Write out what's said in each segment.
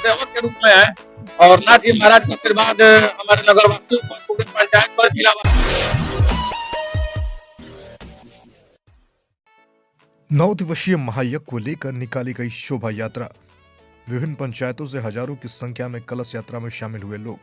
सेवक के रूप में है और नाथ जी महाराज का आशीर्वाद हमारे नगरवासियों पर, पूरे पंचायत पर, जिला। 9 दिवसीय महायज्ञ को लेकर निकाली गई शोभा यात्रा। विभिन्न पंचायतों से हजारों की संख्या में कलश यात्रा में शामिल हुए लोग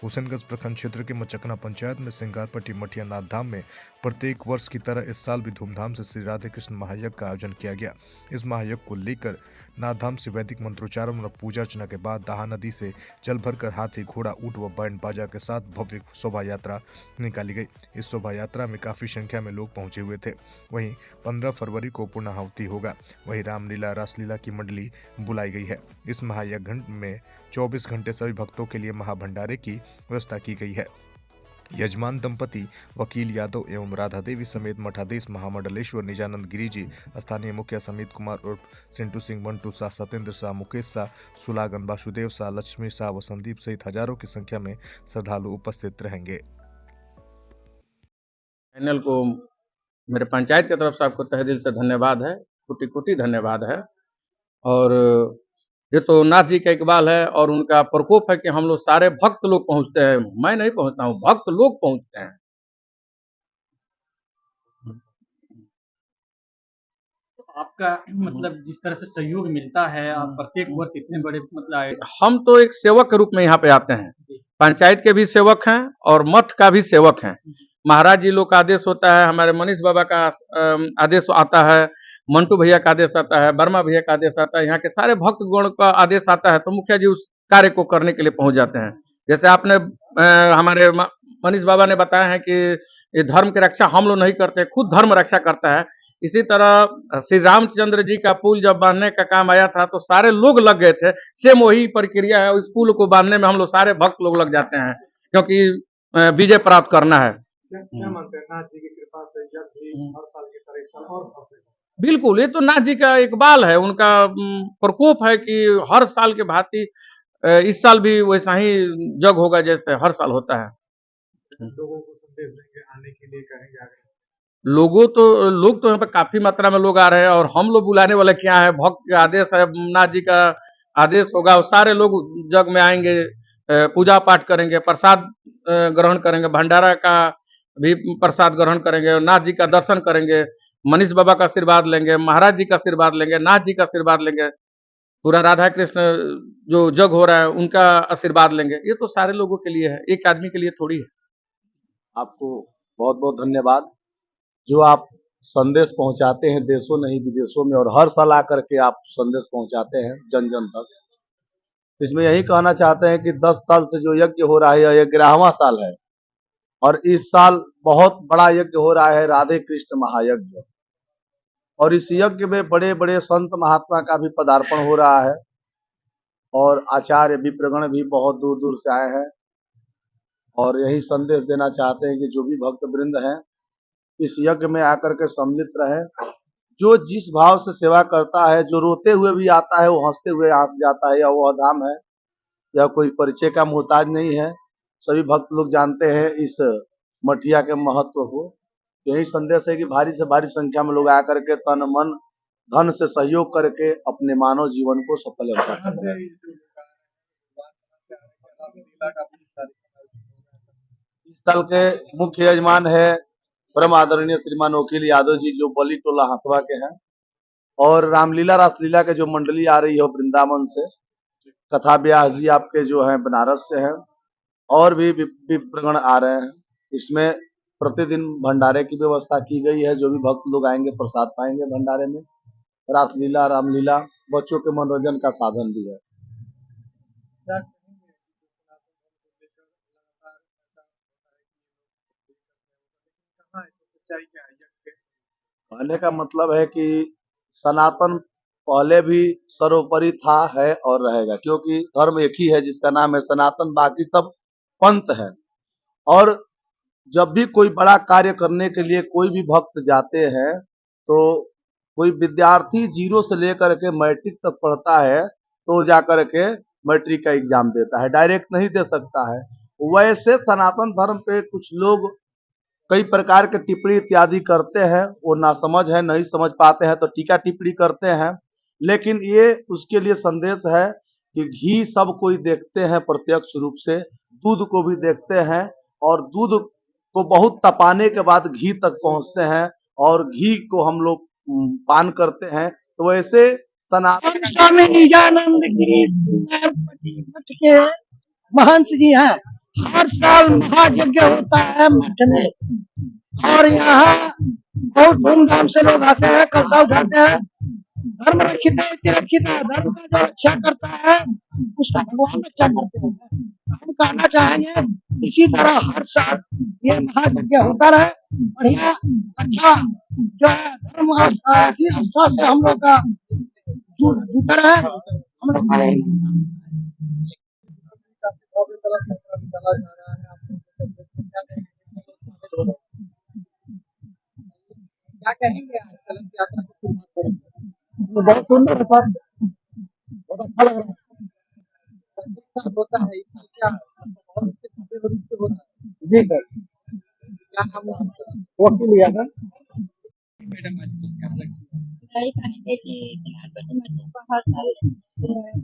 हुसैनगंज प्रखंड क्षेत्र के मचकना पंचायत में सिंगारपट्टी मठिया नाथ धाम में प्रत्येक वर्ष की तरह इस साल भी धूमधाम से श्री राधे कृष्ण महायज्ञ का आयोजन किया गया। इस महायज्ञ को लेकर नाथ धाम से वैदिक मंत्रोच्चारण और पूजा अर्चना के बाद दाहा नदी से जल भरकर हाथी, घोड़ा, ऊंट व बैंड बाजा के साथ भव्य शोभा यात्रा निकाली गई। इस शोभा यात्रा में काफी संख्या में लोग पहुंचे हुए थे। वहीं 15 फरवरी को पूर्णाहुति होगा। वहीं रामलीला, रासलीला की मंडली बुलाई गई है। इस महायज्ञ में 24 घंटे सभी भक्तों के लिए महाभंडारे की व्यवस्था की गई है। यजमान दंपति वकील यादव एवं राधा देवी समेत मठाधीश महामंडलेश्वर निजानंद गिरी जी, स्थानीय मुखिया समीत कुमार उर्फ सिंटू सिंह, मंटू शाह, सत्येंद्र शाह, मुकेश शाह, सुलागन, वासुदेव शाह, लक्ष्मी शाह व संदीप सहित हजारों की संख्या में श्रद्धालु उपस्थित रहेंगे। चैनल को मेरे पंचायत की तरफ से आपको तहे दिल से धन्यवाद है, कोटि कोटि धन्यवाद है। और ये तो नाथ जी का इकबाल है और उनका प्रकोप है कि हम लोग सारे भक्त लोग पहुंचते हैं। मैं नहीं पहुंचता हूं, भक्त लोग पहुंचते हैं। तो आपका मतलब जिस तरह से सहयोग मिलता है, आप प्रत्येक वर्ष इतने बड़े मतलब हम तो एक सेवक के रूप में यहाँ पे आते हैं। पंचायत के भी सेवक हैं और मठ का भी सेवक हैं। महाराज जी लोग का आदेश होता है, हमारे मनीष बाबा का आदेश आता है, मंटू भैया का आदेश आता है, वर्मा भैया का आदेश आता है, यहाँ के सारे भक्त गण का आदेश आता है तो मुखिया जी उस कार्य को करने के लिए पहुंच जाते हैं। जैसे आपने हमारे मनीष बाबा ने बताया है कि ये धर्म की रक्षा हम लोग नहीं करते, खुद धर्म रक्षा करता है। इसी तरह श्री रामचंद्र जी का पुल जब बांधने का काम आया था तो सारे लोग लग गए थे। सेम वही प्रक्रिया है, उस पुल को बांधने में हम लोग सारे भक्त लोग लग जाते हैं क्योंकि विजय प्राप्त करना है। क्या मानते हैं नाथ जी की कृपा से जब भी हर साल की तरह इस साल और भव्य हो? बिल्कुल, ये तो नाथ जी का इकबाल है, उनका प्रकोप है कि हर साल के भांति इस साल भी वैसा ही जग होगा जैसे हर साल होता है। लोगों को संदेश देंगे आने के लिए, कहेंगे आगे लोग तो यहाँ पे काफी मात्रा में लोग आ रहे हैं और हम लोग बुलाने वाले क्या है, भक्त का आदेश है, नाथ जी का आदेश होगा और सारे लोग जग में आएंगे, पूजा पाठ करेंगे, प्रसाद ग्रहण करेंगे, भंडारा का भी प्रसाद ग्रहण करेंगे, नाथ जी का दर्शन करेंगे, मनीष बाबा का आशीर्वाद लेंगे, महाराज जी का आशीर्वाद लेंगे, नाथ जी का आशीर्वाद लेंगे, पूरा राधा कृष्ण जो जग हो रहा है उनका आशीर्वाद लेंगे। ये तो सारे लोगों के लिए है, एक आदमी के लिए थोड़ी है। आपको बहुत बहुत धन्यवाद जो आप संदेश पहुंचाते हैं देशों नहीं विदेशों में, और हर साल आकर के आप संदेश पहुंचाते हैं जन जन तक। इसमें यही कहना चाहते हैं कि 10 साल से जो यज्ञ हो रहा है यह 11वां साल है और इस साल बहुत बड़ा यज्ञ हो रहा है, राधे कृष्ण महायज्ञ। और इस यज्ञ में बड़े बड़े संत महात्मा का भी पदार्पण हो रहा है और आचार्य विप्रगण भी बहुत दूर दूर से आए हैं। और यही संदेश देना चाहते हैं कि जो भी भक्त वृंद हैं इस यज्ञ में आकर के सम्मिलित रहे। जो जिस भाव से सेवा करता है, जो रोते हुए भी आता है वो हंसते हुए यहाँ से जाता है, या वह धाम है, या कोई परिचय का मोहताज नहीं है। सभी भक्त लोग जानते हैं इस मठिया के महत्व को। यही संदेश है कि भारी से भारी संख्या में लोग आकर के तन मन धन से सहयोग करके अपने मानव जीवन को सफल करें। इस साल के मुख्य यजमान है परम आदरणीय श्रीमान वकील यादव जी जो बली टोला हथवा के हैं, और रामलीला रासलीला के जो मंडली आ रही है वृंदावन से, कथा व्यास जी आपके जो हैं बनारस से हैं, और भी विप्रगण आ रहे हैं। इसमें प्रतिदिन भंडारे की व्यवस्था की गई है। जो भी भक्त लोग आएंगे प्रसाद पाएंगे भंडारे में। रासलीला, रामलीला, बच्चों के मनोरंजन का साधन भी है। कहने का मतलब है कि सनातन पहले भी सर्वोपरि था, है और रहेगा, क्योंकि धर्म एक ही है जिसका नाम है सनातन, बाकी सब पंथ है। और जब भी कोई बड़ा कार्य करने के लिए कोई भी भक्त जाते हैं तो कोई विद्यार्थी 0 से लेकर के मैट्रिक तक पढ़ता है तो जाकर के मैट्रिक का एग्जाम देता है, डायरेक्ट नहीं दे सकता है। वैसे सनातन धर्म पे कुछ लोग कई प्रकार के टिप्पणी इत्यादि करते हैं, वो नासमझ है, नहीं समझ पाते हैं तो टीका टिप्पणी करते हैं। लेकिन ये उसके लिए संदेश है कि घी सब कोई देखते हैं प्रत्यक्ष रूप से, दूध को भी देखते हैं और दूध को बहुत तपाने के बाद घी तक पहुंचते हैं और घी को हम लोग पान करते हैं। तो वैसे सनातन स्वामी निजानंद गिरी मठ के महंत जी हैं। हर साल महायज्ञ होता है मठ में और यहाँ बहुत धूमधाम से लोग आते हैं, कलशा उठाते हैं। धर्म रक्षित है, इति रक्षित है। धर्म का जो रक्षा करता है उसका भगवान रक्षा करते हैं। हम कहना चाहेंगे इसी तरह हर साल ये महायज्ञ होता रहे, बढ़िया अच्छा जो है धर्म आस्था से हम लोग का जुटा रहे। हम लोग का यही क्या कहेंगे आज कलश यात्रा की शुरुआत करेंगे? बहुत सुंदर है सर, बहुत अच्छा लग रहा है। प्रत्येक साल होता है, इस साल क्या बहुत अच्छे भव्य रूप से होता है। जी सर, क्या नाम है आपका? वकील लिया था। मैडम आज क्या लक्ष्य है? यही कहेंगे कि सिंगारपट्टी मठ पर हर साल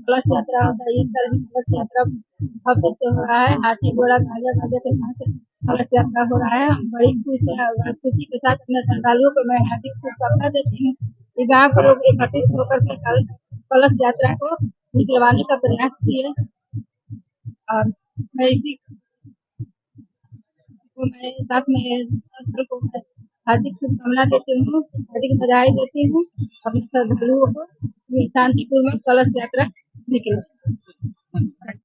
कलश यात्रा होता है। इस साल भी कलश यात्रा भव्य से हो रहा है। हाथी घोड़ा गाजा बाजा के साथ कलश यात्रा हो रहा है। हम बड़ी खुशी के साथ अपने श्रद्धालुओं को मैं हार्दिक शुभकामना देती हूँ कि गाँव के लोग एकत्रित होकर के कलश यात्रा को निकलवाने का प्रयास किए और मैं इसी को मैं साथ में स्थल को हार्दिक शुभकामना देती हूँ, हार्दिक बधाई देती हूँ अपने श्रद्धालुओं को शांतिपूर्वक कलश यात्रा निकले।